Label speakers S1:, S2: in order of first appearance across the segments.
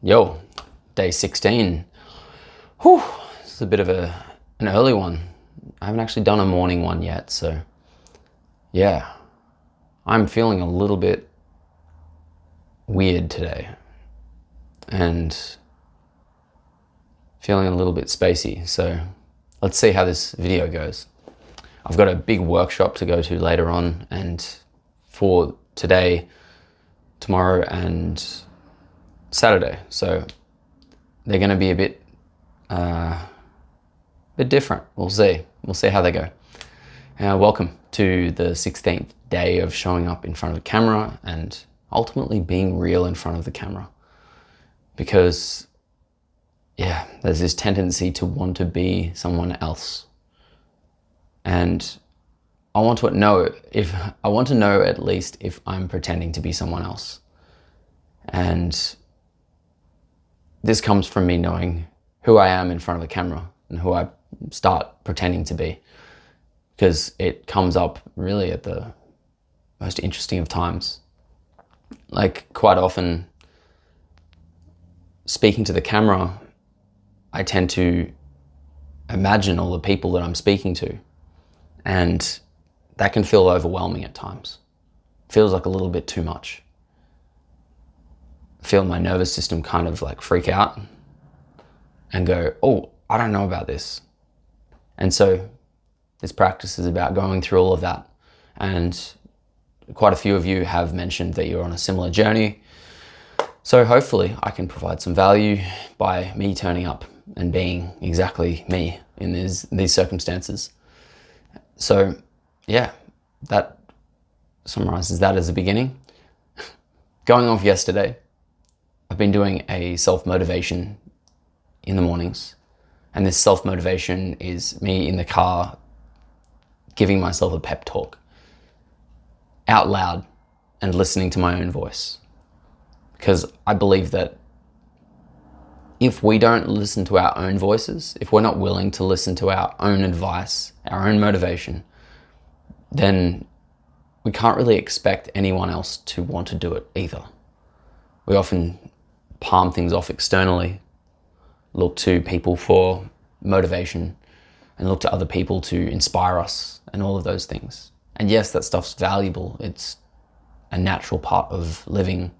S1: Yo, day 16. Whew, it's a bit of an early one. I haven't actually done a morning one yet, so yeah. I'm feeling a little bit weird today and feeling a little bit spacey, so let's see how this video goes. I've got a big workshop to go to later on, and for today, tomorrow and Saturday, so they're going to be a bit different. We'll see how they go. Welcome to the 16th day of showing up in front of a camera and ultimately being real in front of the camera, because there's this tendency to want to be someone else, and I want to know at least if I'm pretending to be someone else. And this comes from me knowing who I am in front of a camera and who I start pretending to be, because it comes up really at the most interesting of times. Like, quite often, speaking to the camera, I tend to imagine all the people that I'm speaking to, and that can feel overwhelming at times. Feels like a little bit too much. Feel my nervous system kind of like freak out and go, oh, I don't know about this. And so this practice is about going through all of that. And quite a few of you have mentioned that you're on a similar journey. So hopefully I can provide some value by me turning up and being exactly me in these circumstances. So yeah, that summarizes that as a beginning. Going off yesterday, I've been doing a self-motivation in the mornings. And this self-motivation is me in the car giving myself a pep talk out loud and listening to my own voice. Because I believe that if we don't listen to our own voices, if we're not willing to listen to our own advice, our own motivation, then we can't really expect anyone else to want to do it either. We often palm things off externally, look to people for motivation, and look to other people to inspire us and all of those things. And yes, that stuff's valuable. It's a natural part of living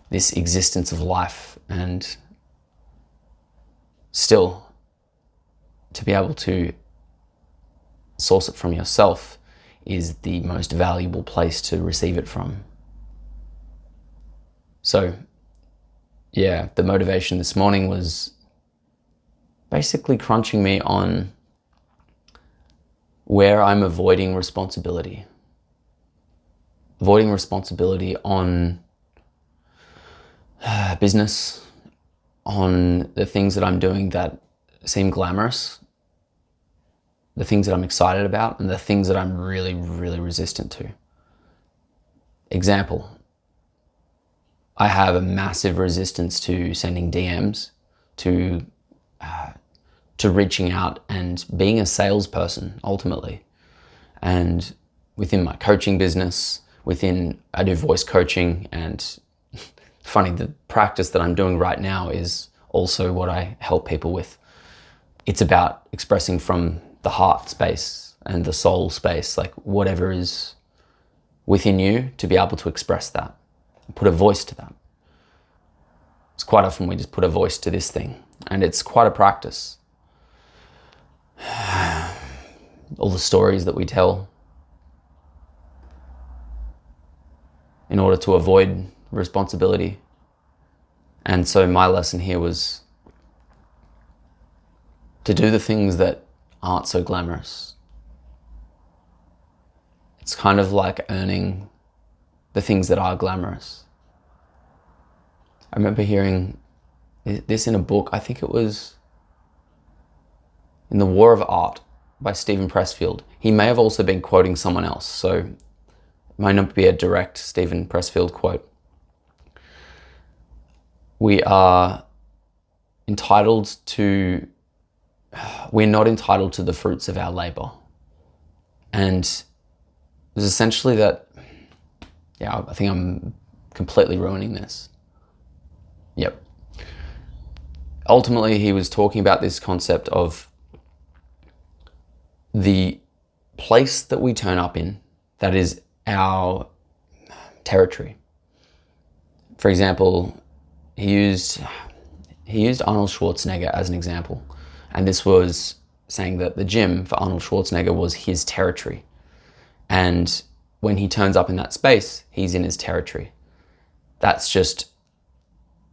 S1: this existence of life, and still, to be able to source it from yourself is the most valuable place to receive it from. So yeah, the motivation this morning was basically crunching me on where I'm avoiding responsibility. Avoiding responsibility on business, on the things that I'm doing that seem glamorous, the things that I'm excited about, and the things that I'm really, really resistant to. Example, I have a massive resistance to sending DMs, to reaching out and being a salesperson ultimately. And within my coaching business, I do voice coaching, and funny, the practice that I'm doing right now is also what I help people with. It's about expressing from the heart space and the soul space, like whatever is within you, to be able to express that, put a voice to that. It's quite often we just put a voice to this thing, and it's quite a practice. All the stories that we tell in order to avoid responsibility. And so my lesson here was to do the things that aren't so glamorous. It's kind of like earning the things that are glamorous. I remember hearing this in a book. I think it was in The War of Art by Steven Pressfield. He may have also been quoting someone else, so it might not be a direct Steven Pressfield quote. We're not entitled to the fruits of our labor. And it was essentially that, I think I'm completely ruining this. Yep. ultimately he was talking about this concept of the place that we turn up in, that is our territory. For example, he used Arnold Schwarzenegger as an example, and this was saying that the gym for Arnold Schwarzenegger was his territory, and when he turns up in that space, he's in his territory. That's just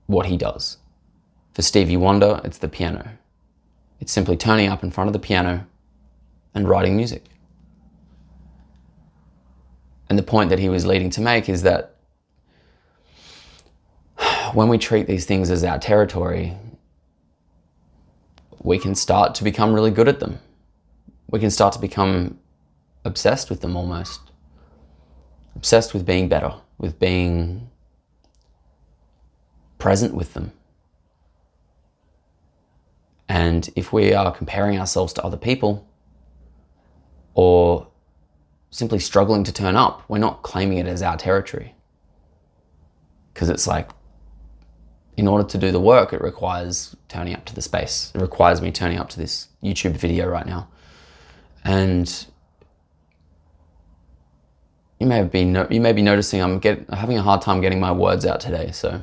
S1: what he does. For Stevie Wonder, it's the piano. It's simply turning up in front of the piano and writing music. And the point that he was leading to make is that when we treat these things as our territory, we can start to become really good at them. We can start to become obsessed with them almost. Obsessed with being better, with being present with them. And if we are comparing ourselves to other people or simply struggling to turn up, we're not claiming it as our territory. Because it's like, in order to do the work, it requires turning up to the space. It requires me turning up to this YouTube video right now. And you may be noticing I'm having a hard time getting my words out today, so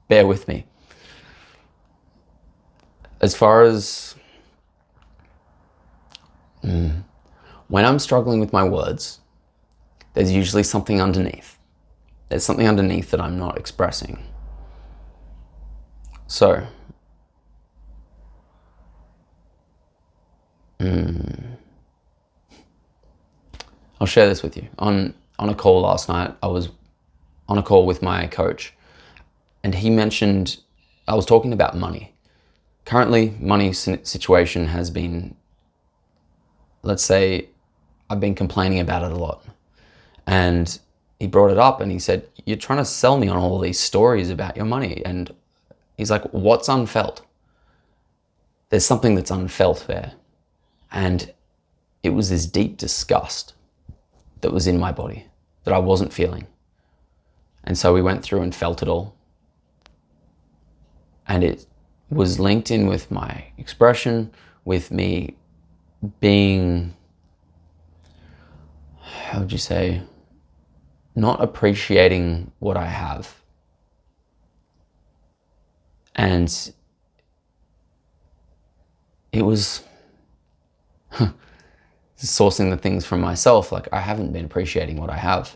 S1: bear with me. As far as when I'm struggling with my words, there's usually something underneath. There's something underneath that I'm not expressing. So, I'll share this with you. On a call last night, I was on a call with my coach, and he mentioned, I was talking about money. Currently, money situation has been, let's say, I've been complaining about it a lot. And he brought it up and he said, you're trying to sell me on all these stories about your money. And he's like, what's unfelt? There's something that's unfelt there. And it was this deep disgust that was in my body that I wasn't feeling. And so we went through and felt it all. And it was linked in with my expression, with me being, how would you say, not appreciating what I have. And it was sourcing the things from myself. Like, I haven't been appreciating what I have.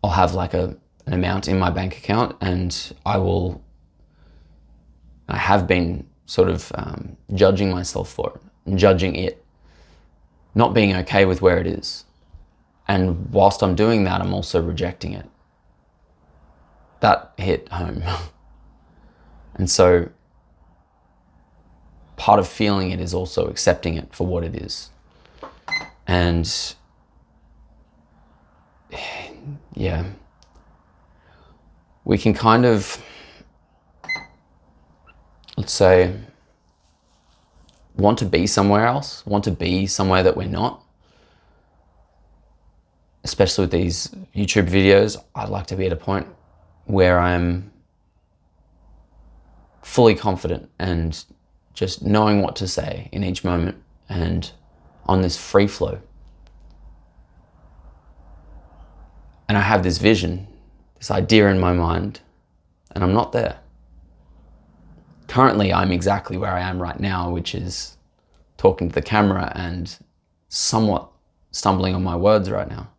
S1: I'll have like an amount in my bank account, and I have been sort of judging myself for it, and judging it, not being okay with where it is. And whilst I'm doing that, I'm also rejecting it. That hit home. And so part of feeling it is also accepting it for what it is. And yeah, we can kind of, let's say, want to be somewhere else, want to be somewhere that we're not. Especially with these YouTube videos, I'd like to be at a point where I'm fully confident and just knowing what to say in each moment and on this free flow. And I have this vision, this idea in my mind, and I'm not there. Currently, I'm exactly where I am right now, which is talking to the camera and somewhat stumbling on my words right now.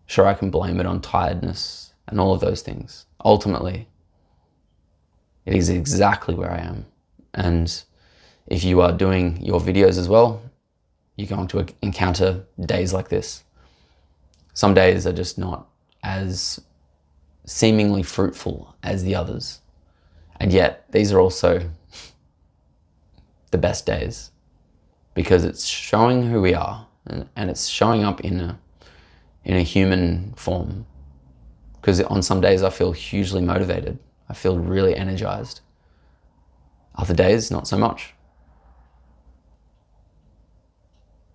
S1: Sure, I can blame it on tiredness and all of those things. Ultimately, it is exactly where I am. And if you are doing your videos as well, you're going to encounter days like this. Some days are just not as seemingly fruitful as the others. And yet, these are also the best days, because it's showing who we are, and it's showing up in a human form. Because on some days I feel hugely motivated. I feel really energized. Other days, not so much.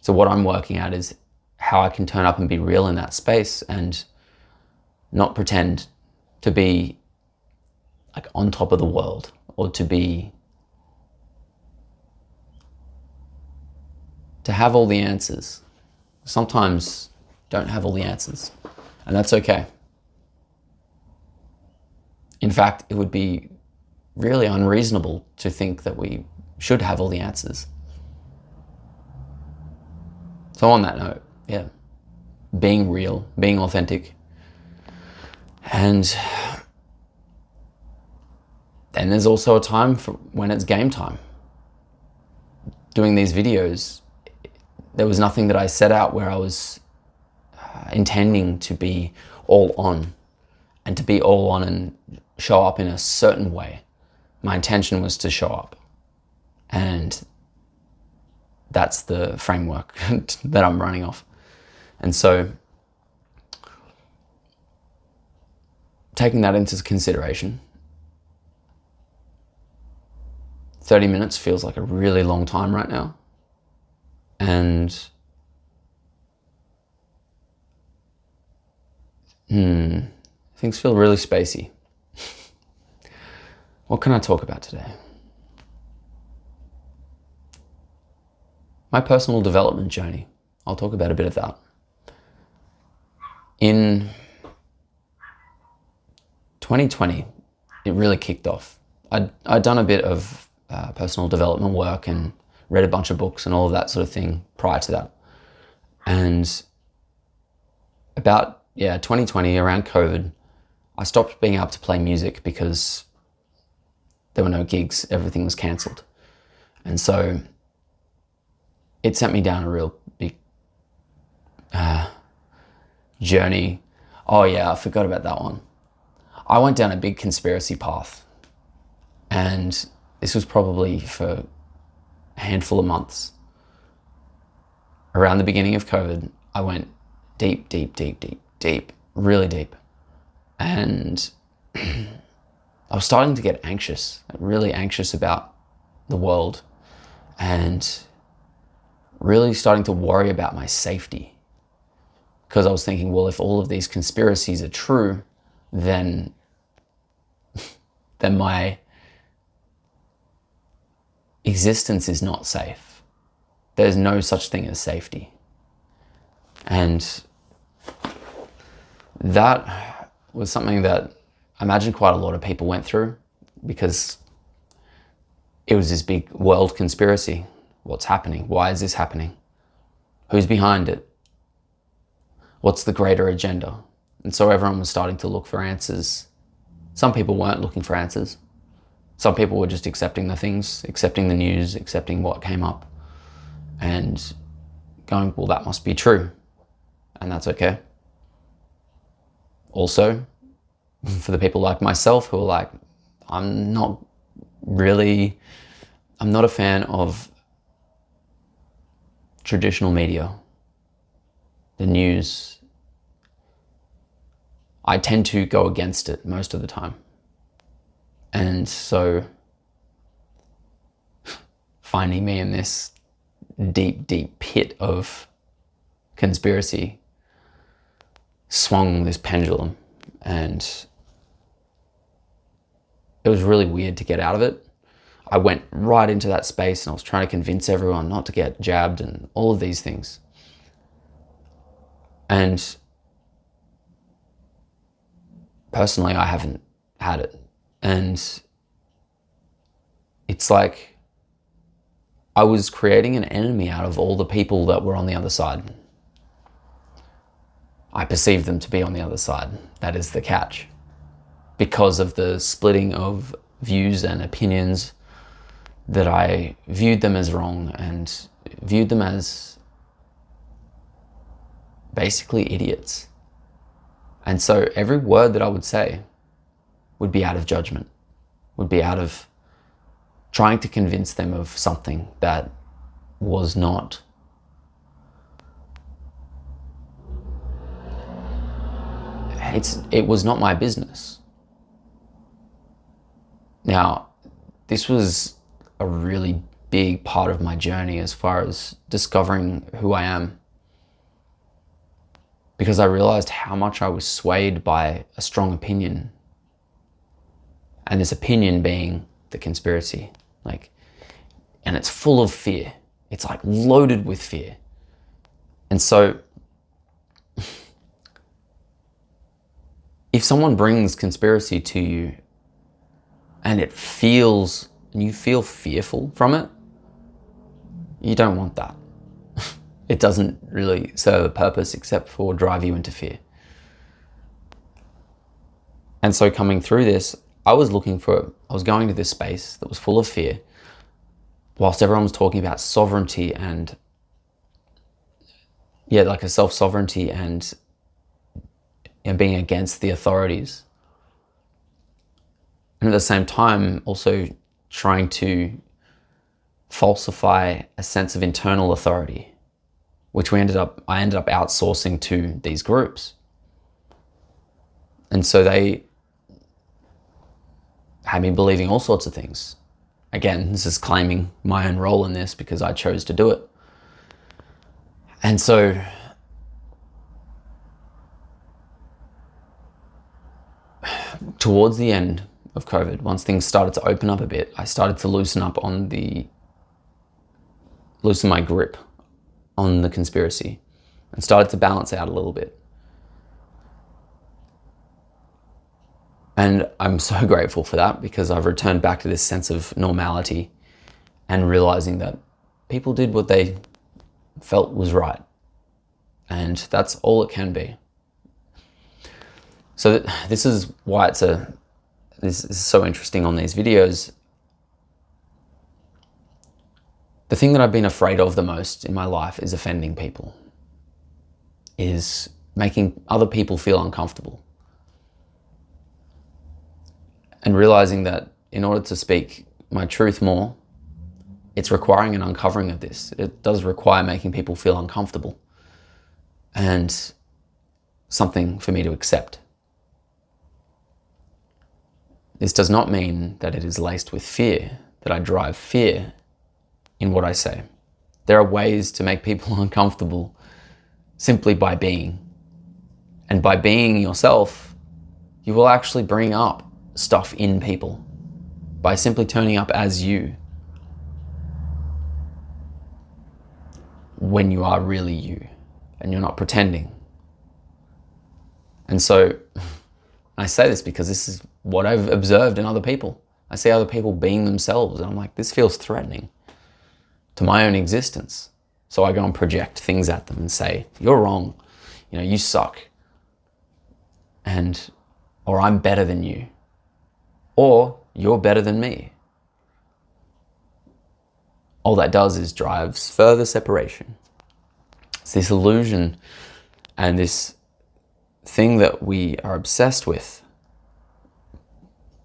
S1: So what I'm working at is how I can turn up and be real in that space and not pretend to be like on top of the world, or to have all the answers. Sometimes don't have all the answers, and that's okay. In fact, it would be really unreasonable to think that we should have all the answers. So on that note, yeah, being real, being authentic, and then there's also a time for when it's game time. Doing these videos, there was nothing that I set out where I was intending to be all on, and to be all on and show up in a certain way. My intention was to show up, and that's the framework that I'm running off. And so taking that into consideration, 30 minutes feels like a really long time right now. And things feel really spacey. What can I talk about today? My personal development journey. I'll talk about a bit of that. In 2020, it really kicked off. I'd done a bit of personal development work and read a bunch of books and all of that sort of thing prior to that. And about 2020, around COVID, I stopped being able to play music because there were no gigs, everything was cancelled. And so it sent me down a real big journey. Oh yeah, I forgot about that one. I went down a big conspiracy path, and this was probably for a handful of months. Around the beginning of COVID, I went deep, really deep. And I was starting to get anxious, really anxious about the world, and really starting to worry about my safety. Because I was thinking, well, if all of these conspiracies are true, then my existence is not safe. There's no such thing as safety. And that was something that I imagine quite a lot of people went through, because it was this big world conspiracy. What's happening? Why is this happening? Who's behind it? What's the greater agenda? And so everyone was starting to look for answers. Some people weren't looking for answers. Some people were just accepting the things, accepting the news, accepting what came up, and going, well, that must be true. And that's okay. Also, for the people like myself who are like, I'm not a fan of traditional media, the news. I tend to go against it most of the time. And so finding me in this deep pit of conspiracy swung this pendulum, and it was really weird to get out of it. I went right into that space and I was trying to convince everyone not to get jabbed and all of these things. And personally, I haven't had it. And it's like I was creating an enemy out of all the people that were on the other side. I perceived them to be on the other side. That is the catch. Because of the splitting of views and opinions, that I viewed them as wrong and viewed them as basically idiots. And so every word that I would say would be out of judgment, would be out of trying to convince them of something that was not. It was not my business. Now, this was a really big part of my journey as far as discovering who I am, because I realized how much I was swayed by a strong opinion and this opinion being the conspiracy. And it's full of fear. It's like loaded with fear. And so if someone brings conspiracy to you and you feel fearful from it, you don't want that. It doesn't really serve a purpose except for drive you into fear. And so coming through this, I was going to this space that was full of fear, whilst everyone was talking about sovereignty and like a self-sovereignty and being against the authorities. And at the same time, also trying to falsify a sense of internal authority, which I ended up outsourcing to these groups. And so they had me believing all sorts of things. Again, this is claiming my own role in this because I chose to do it. And so towards the end of COVID, once things started to open up a bit, I started to loosen my grip on the conspiracy and started to balance out a little bit. And I'm so grateful for that, because I've returned back to this sense of normality and realizing that people did what they felt was right. And that's all it can be. So this is why this is so interesting on these videos. The thing that I've been afraid of the most in my life is offending people, is making other people feel uncomfortable. And realizing that in order to speak my truth more, it's requiring an uncovering of this. It does require making people feel uncomfortable and something for me to accept. This does not mean that it is laced with fear, that I drive fear in what I say. There are ways to make people uncomfortable simply by being. And by being yourself, you will actually bring up stuff in people by simply turning up as you when you are really you and you're not pretending. And so I say this because this is what I've observed in other people. I see other people being themselves and I'm like, this feels threatening to my own existence. So I go and project things at them and say, you're wrong, you suck, or I'm better than you, or you're better than me. All that does is drives further separation. It's this illusion and this thing that we are obsessed with.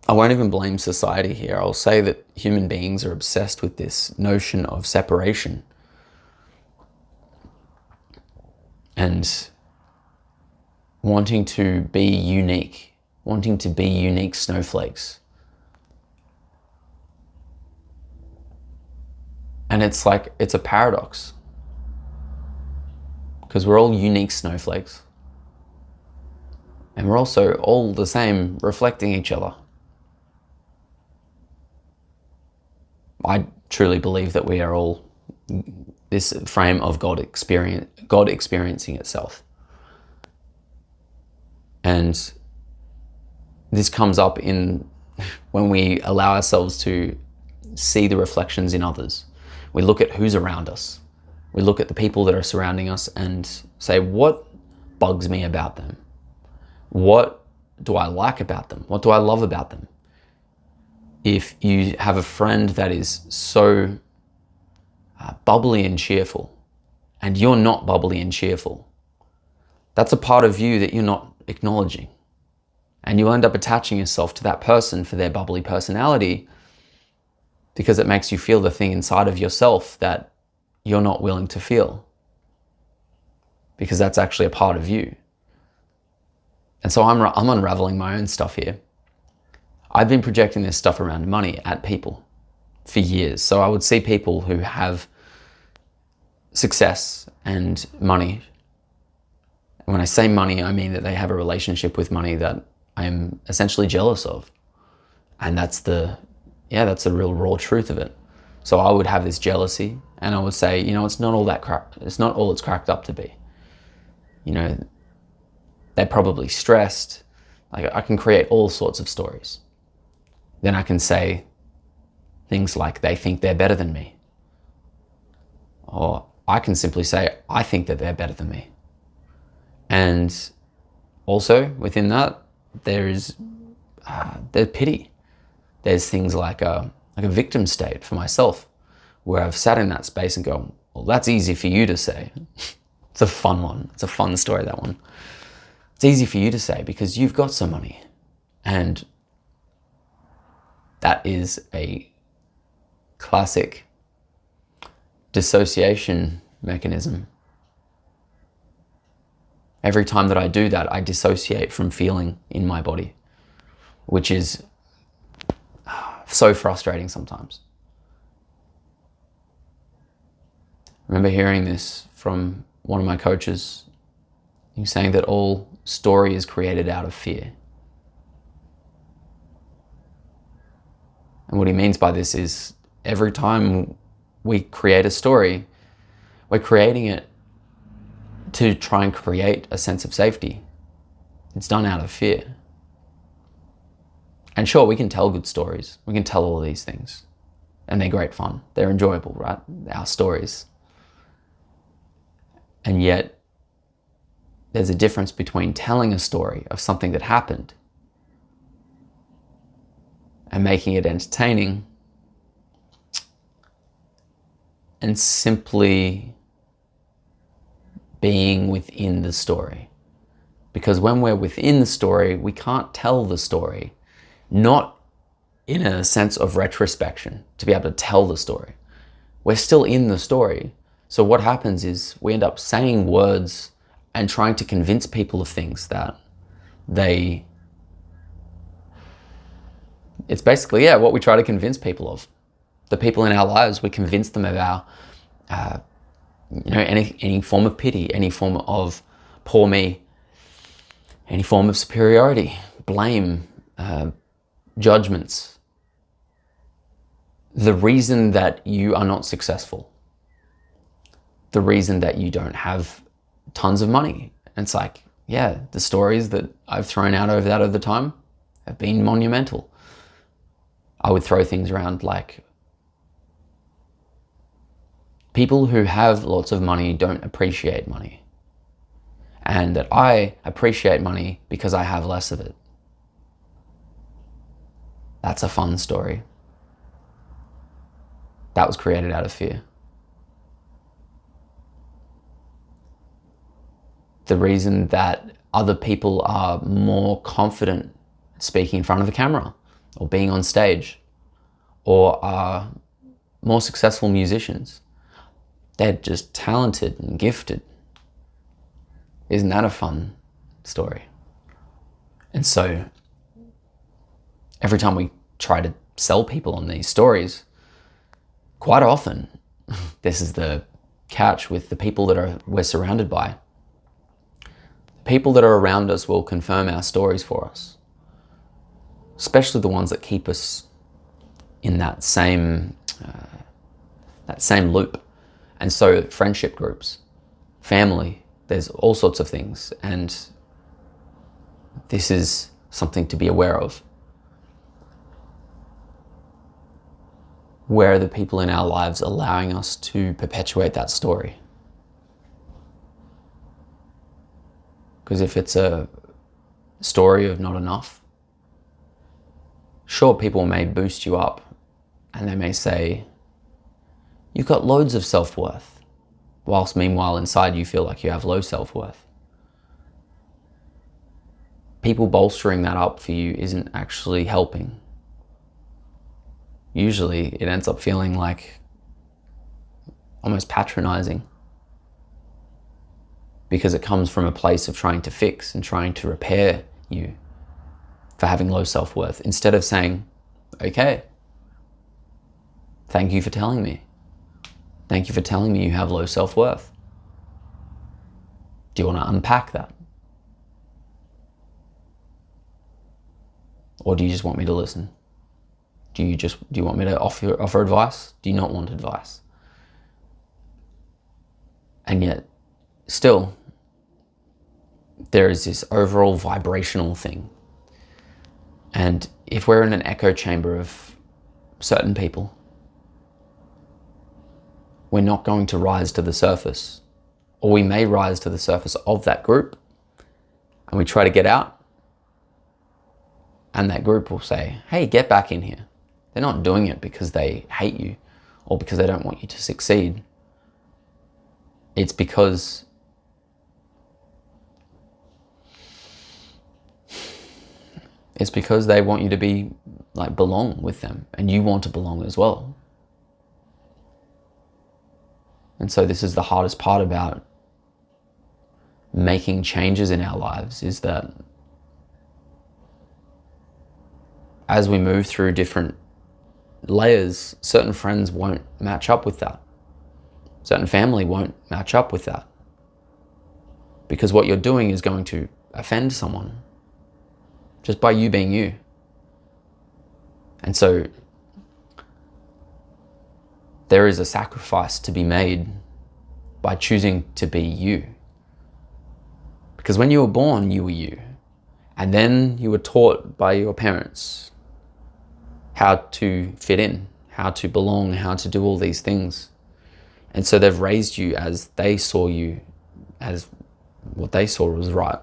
S1: I won't even blame society here. I'll say that human beings are obsessed with this notion of separation and wanting to be unique snowflakes. And it's a paradox, because we're all unique snowflakes and we're also all the same, reflecting each other. I truly believe that we are all this frame of God experiencing itself. And this comes up when we allow ourselves to see the reflections in others. We look at who's around us. We look at the people that are surrounding us and say, what bugs me about them? What do I like about them? What do I love about them? If you have a friend that is so bubbly and cheerful, and you're not bubbly and cheerful, that's a part of you that you're not acknowledging. And you end up attaching yourself to that person for their bubbly personality, because it makes you feel the thing inside of yourself that you're not willing to feel, because that's actually a part of you. And so I'm unraveling my own stuff here. I've been projecting this stuff around money at people for years. So I would see people who have success and money. And when I say money, I mean that they have a relationship with money that I am essentially jealous of. And that's the real raw truth of it. So I would have this jealousy, and I would say, it's not all it's not all it's cracked up to be. They're probably stressed. Like, I can create all sorts of stories. Then I can say things like they think they're better than me. Or I can simply say, I think that they're better than me. And also within that, there's pity. There's things like a victim state for myself, where I've sat in that space and go, well, that's easy for you to say. It's a fun one. It's a fun story, that one. It's easy for you to say because you've got some money. And that is a classic dissociation mechanism. Every time that I do that, I dissociate from feeling in my body, which is so frustrating sometimes. I remember hearing this from one of my coaches. He was saying that all story is created out of fear. And what he means by this is every time we create a story, we're creating it to try and create a sense of safety. It's done out of fear. And sure, we can tell good stories. We can tell all of these things. And they're great fun. They're enjoyable, right? Our stories. And yet, there's a difference between telling a story of something that happened and making it entertaining, and simply being within the story. Because when we're within the story, we can't tell the story, not in a sense of retrospection, to be able to tell the story. We're still in the story. So what happens is we end up saying words and trying to convince people of things that it's basically, what we try to convince people of. The people in our lives, we convince them of our, any form of pity, any form of poor me, any form of superiority, blame, judgments. The reason that you are not successful, the reason that you don't have tons of money. And it's like, the stories that I've thrown out over time have been monumental. I would throw things around like, people who have lots of money don't appreciate money. And that I appreciate money because I have less of it. That's a fun story. That was created out of fear. The reason that other people are more confident speaking in front of the camera or being on stage or are more successful musicians, they're just talented and gifted. Isn't that a fun story? And so every time we try to sell people on these stories, quite often, this is the catch with the people that we're surrounded by. People that are around us will confirm our stories for us, especially the ones that keep us in that same loop. And so friendship groups, family, there's all sorts of things. And this is something to be aware of. Where are the people in our lives allowing us to perpetuate that story? Because if it's a story of not enough, sure, people may boost you up and they may say, you've got loads of self-worth, whilst meanwhile inside you feel like you have low self-worth. People bolstering that up for you isn't actually helping. Usually it ends up feeling like almost patronizing, because it comes from a place of trying to fix and trying to repair you for having low self-worth, instead of saying, okay, thank you for telling me. Thank you for telling me you have low self-worth. Do you want to unpack that? Or do you just want me to listen? Do you want me to offer advice? Do you not want advice? And yet, still, there is this overall vibrational thing. And if we're in an echo chamber of certain people, we're not going to rise to the surface. Or we may rise to the surface of that group, and we try to get out, and that group will say, hey, get back in here. They're not doing it because they hate you or because they don't want you to succeed. It's because they want you to belong with them, and you want to belong as well. And so this is the hardest part about making changes in our lives, is that as we move through different layers, certain friends won't match up with that. Certain family won't match up with that. Because what you're doing is going to offend someone just by you being you. And so there is a sacrifice to be made by choosing to be you. Because when you were born, you were you. And then you were taught by your parents how to fit in, how to belong, how to do all these things. And so they've raised you as they saw you, as what they saw was right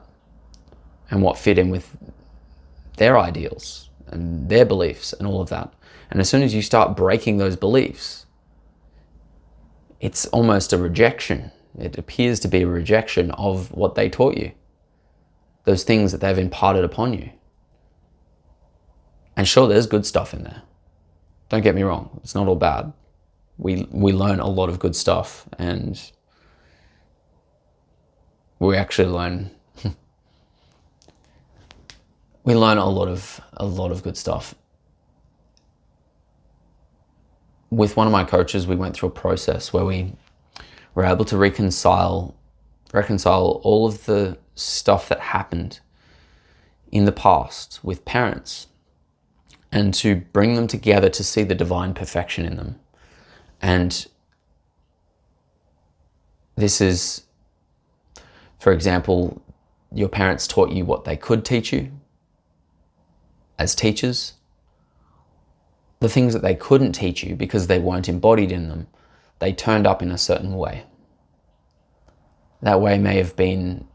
S1: and what fit in with their ideals and their beliefs and all of that. And as soon as you start breaking those beliefs, it's almost a rejection. It appears to be a rejection of what they taught you, those things that they've imparted upon you. And sure, there's good stuff in there. Don't get me wrong, it's not all bad. We learn a lot of good stuff, and we actually learn we learn a lot of good stuff. With one of my coaches, we went through a process where we were able to reconcile all of the stuff that happened in the past with parents, and to bring them together to see the divine perfection in them. And this is, for example, your parents taught you what they could teach you as teachers. The things that they couldn't teach you because they weren't embodied in them, they turned up in a certain way. That way may have been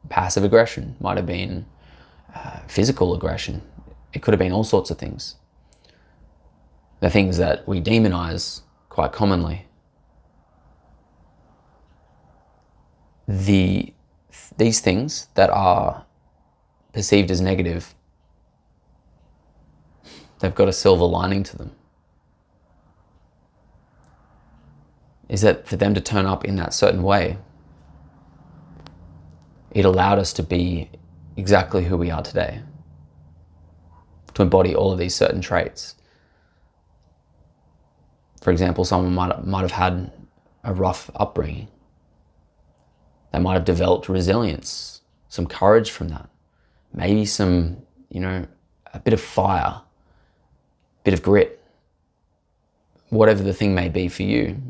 S1: passive aggression, might have been physical aggression. It could have been all sorts of things. The things that we demonize quite commonly. These things that are perceived as negative, they've got a silver lining to them. Is that for them to turn up in that certain way, it allowed us to be exactly who we are today, to embody all of these certain traits. For example, someone might have had a rough upbringing. They might have developed resilience, some courage from that. Maybe some, a bit of fire, a bit of grit, whatever the thing may be for you.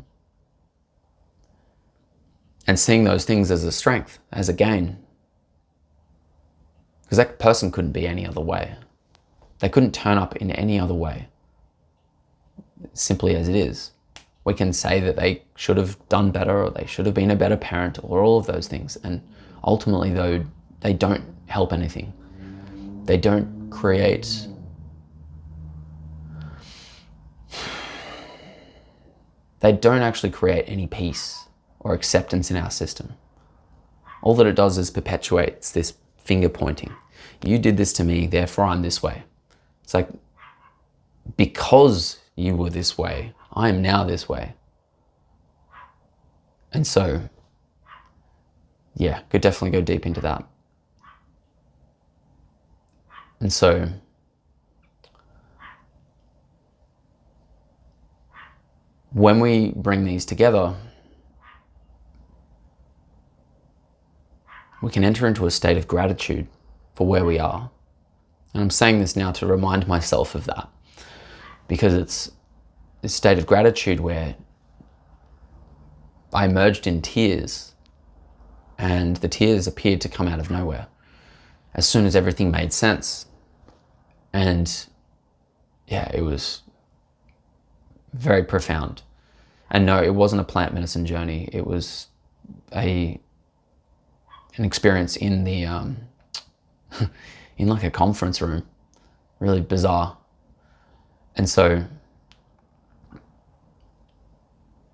S1: And seeing those things as a strength, as a gain. Because that person couldn't be any other way. They couldn't turn up in any other way. Simply as it is. We can say that they should have done better, or they should have been a better parent, or all of those things. And ultimately, though, they don't help anything. They don't create actually create any peace or acceptance in our system. All that it does is perpetuates this finger pointing. You did this to me, therefore I'm this way. It's like, because you were this way, I am now this way. And so, yeah, could definitely go deep into that. And so, when we bring these together, we can enter into a state of gratitude for where we are. And I'm saying this now to remind myself of that. because it's this state of gratitude where I emerged in tears, and the tears appeared to come out of nowhere as soon as everything made sense. And yeah, it was very profound. And no, it wasn't a plant medicine journey. It was an experience in the in like a conference room, really bizarre. And so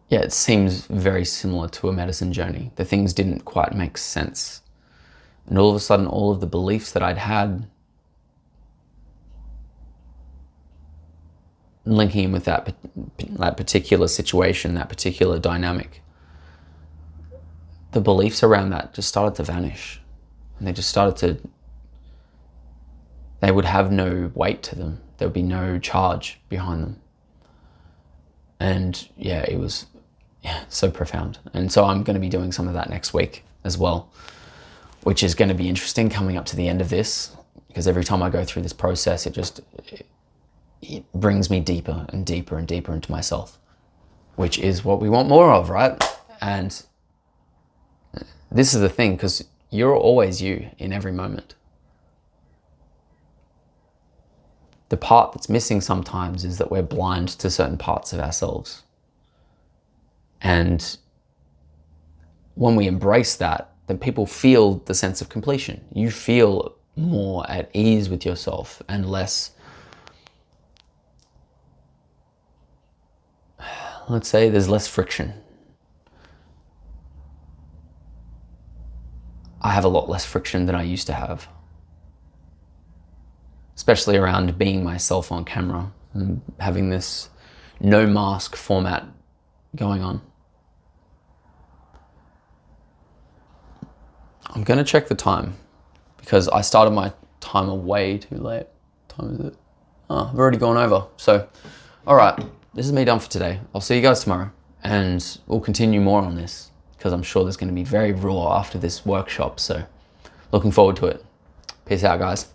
S1: yeah, it seems very similar to a medicine journey. The things didn't quite make sense. And all of a sudden, all of the beliefs that I'd had linking in with that particular situation, that particular dynamic, the beliefs around that just started to vanish. And they just started to, they would have no weight to them. There would be no charge behind them. And yeah, it was so profound. And so I'm going to be doing some of that next week as well, which is going to be interesting coming up to the end of this, because every time I go through this process, it brings me deeper and deeper and deeper into myself, which is what we want more of, right? And this is the thing, because you're always you in every moment. The part that's missing sometimes is that we're blind to certain parts of ourselves. And when we embrace that, then people feel the sense of completion. You feel more at ease with yourself and less, let's say there's less friction. I have a lot less friction than I used to have, especially around being myself on camera and having this no mask format going on. I'm going to check the time because I started my timer way too late. What time is it? Oh, I've already gone over. So, all right, this is me done for today. I'll see you guys tomorrow, and we'll continue more on this because I'm sure there's going to be very raw after this workshop. So looking forward to it. Peace out, guys.